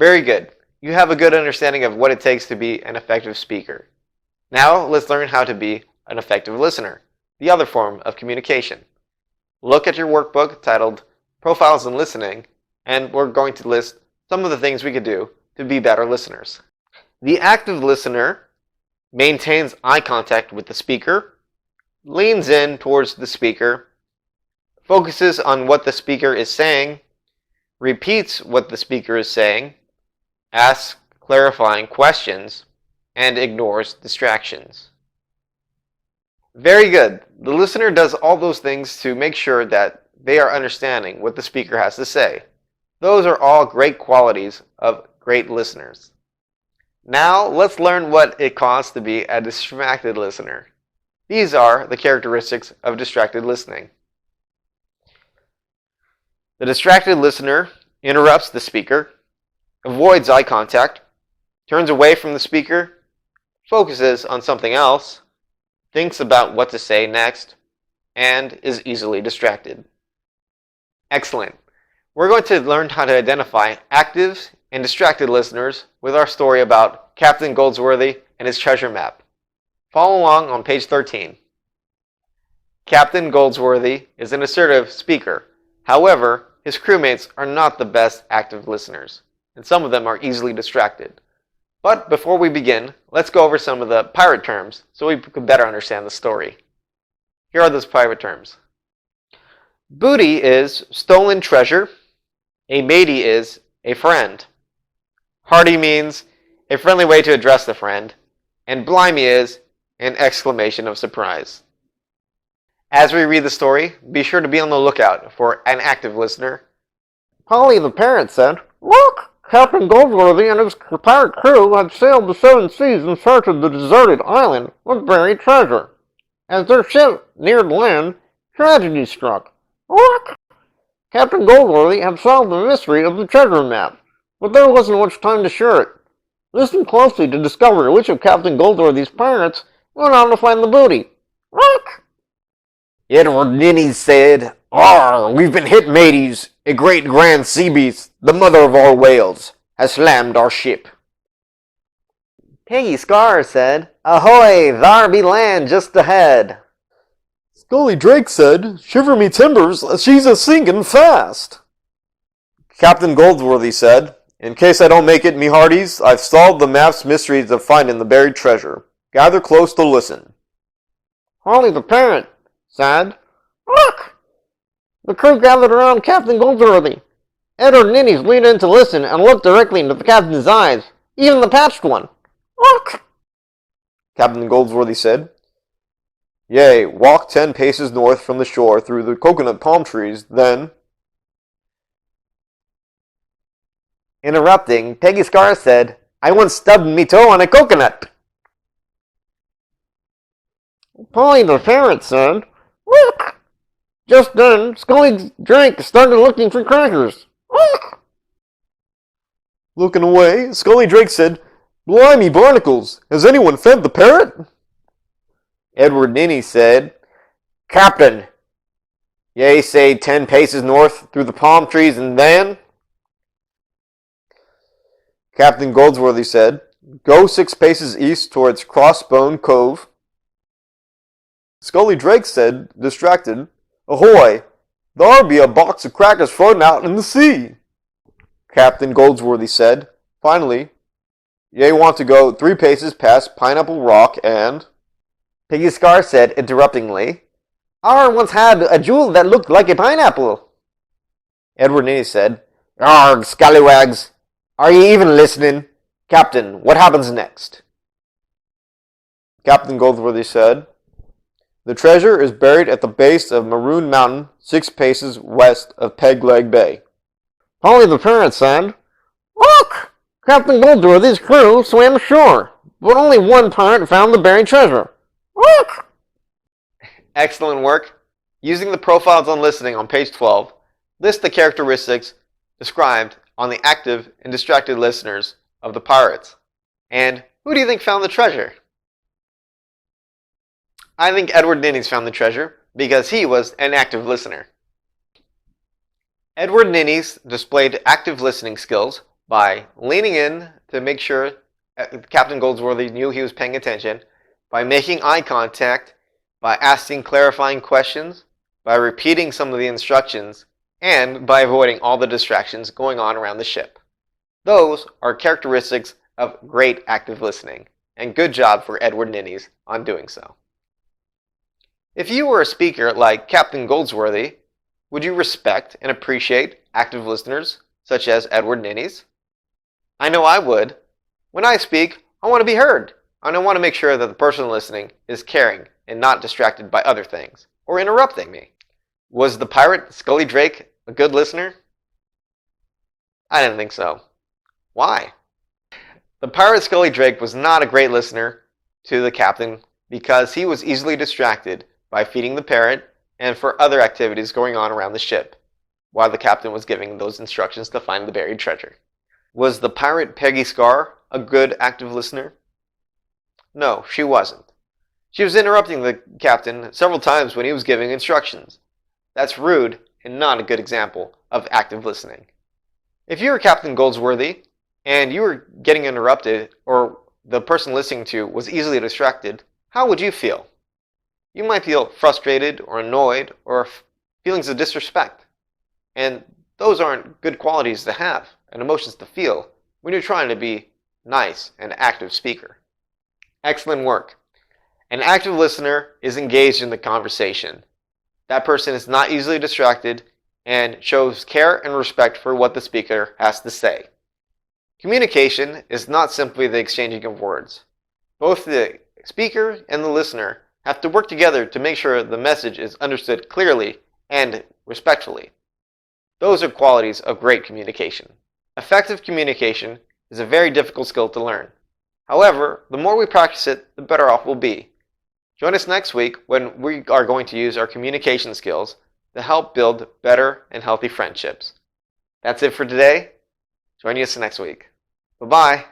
Very good. You have a good understanding of what it takes to be an effective speaker. Now let's learn how to be an effective listener, the other form of communication. Look at your workbook titled Profiles in Listening, and we're going to list some of the things we could do to be better listeners. The active listener maintains eye contact with the speaker, leans in towards the speaker, focuses on what the speaker is saying, repeats what the speaker is saying, asks clarifying questions, and ignores distractions. Very good. The listener does all those things to make sure that they are understanding what the speaker has to say. Those are all great qualities of great listeners. Now let's learn what it costs to be a distracted listener. These are the characteristics of distracted listening. The distracted listener interrupts the speaker, avoids eye contact, turns away from the speaker, focuses on something else, thinks about what to say next, and is easily distracted. Excellent. We're going to learn how to identify active and distracted listeners with our story about Captain Goldsworthy and his treasure map. Follow along on page 13. Captain Goldsworthy is an assertive speaker. However, his crewmates are not the best active listeners, and some of them are easily distracted. But before we begin, let's go over some of the pirate terms so we can better understand the story. Here are those pirate terms. Booty is stolen treasure. A matey is a friend. Hearty means a friendly way to address the friend. And blimey is an exclamation of surprise. As we read the story, be sure to be on the lookout for an active listener. Polly the parrot said, "Look! Captain Goldsworthy and his pirate crew had sailed the 7 seas in search of the deserted island with buried treasure. As their ship neared land, tragedy struck. Look! Captain Goldsworthy had solved the mystery of the treasure map, but there wasn't much time to share it. Listen closely to discover which of Captain Goldsworthy's pirates went on to find the booty. Look!" Edward Ninny said, "Arr, we've been hit, mateys. A great grand sea beast, the mother of all whales, has slammed our ship." Peggy Scar said, "Ahoy, thar be land just ahead." Scully Drake said, "Shiver me timbers, she's a-sinking fast." Captain Goldsworthy said, "In case I don't make it, me hearties, I've solved the map's mysteries of finding the buried treasure. Gather close to listen." Holly the parrot said, "Look!" The crew gathered around Captain Goldsworthy. Edward Ninnies leaned in to listen and looked directly into the captain's eyes, even the patched one. "Look!" Captain Goldsworthy said, "Yea, walk 10 paces north from the shore through the coconut palm trees, then—" Interrupting, Peggy Scar said, "I once stubbed me toe on a coconut." Polly the parrot said, "Look!" Just then, Scully Drake started looking for crackers. Look! Looking away, Scully Drake said, "Blimey barnacles, has anyone fed the parrot?" Edward Ninny said, "Captain, yea, say 10 paces north through the palm trees and then—" Captain Goldsworthy said, "Go 6 paces east towards Crossbone Cove." Scully Drake said, distracted, "Ahoy! Thar be a box of crackers floating out in the sea." Captain Goldsworthy said, finally, "Ye want to go 3 paces past Pineapple Rock and—" Peggy Scar said interruptingly, "Our once had a jewel that looked like a pineapple." Edward Ninny said, "Arg, scallywags! Are ye even listening? Captain, what happens next?" Captain Goldsworthy said, "The treasure is buried at the base of Maroon Mountain, 6 paces west of Pegleg Bay." Polly the parrot said, "Look! Captain Goldsworthy's crew swam ashore, but only one pirate found the buried treasure. Look!" Excellent work. Using the profiles on listening on page 12, list the characteristics described on the active and distracted listeners of the pirates. And who do you think found the treasure? I think Edward Ninnies found the treasure because he was an active listener. Edward Ninnies displayed active listening skills by leaning in to make sure Captain Goldsworthy knew he was paying attention, by making eye contact, by asking clarifying questions, by repeating some of the instructions, and by avoiding all the distractions going on around the ship. Those are characteristics of great active listening, and good job for Edward Ninnies on doing so. If you were a speaker like Captain Goldsworthy, would you respect and appreciate active listeners such as Edward Ninnies? I know I would. When I speak, I want to be heard, and I want to make sure that the person listening is caring and not distracted by other things or interrupting me. Was the pirate Scully Drake a good listener? I didn't think so. Why? The pirate Scully Drake was not a great listener to the captain because he was easily distracted by feeding the parrot and for other activities going on around the ship while the captain was giving those instructions to find the buried treasure. Was the pirate Peggy Scar a good active listener? No, she wasn't. She was interrupting the captain several times when he was giving instructions. That's rude and not a good example of active listening. If you were Captain Goldsworthy and you were getting interrupted or the person listening to was easily distracted, how would you feel? You might feel frustrated or annoyed or feelings of disrespect. And those aren't good qualities to have and emotions to feel when you're trying to be nice and active speaker. Excellent work. An active listener is engaged in the conversation. That person is not easily distracted and shows care and respect for what the speaker has to say. Communication is not simply the exchanging of words. Both the speaker and the listener have to work together to make sure the message is understood clearly and respectfully. Those are qualities of great communication. Effective communication is a very difficult skill to learn. However, the more we practice it, the better off we'll be. Join us next week when we are going to use our communication skills to help build better and healthy friendships. That's it for today. Join us next week. Bye-bye.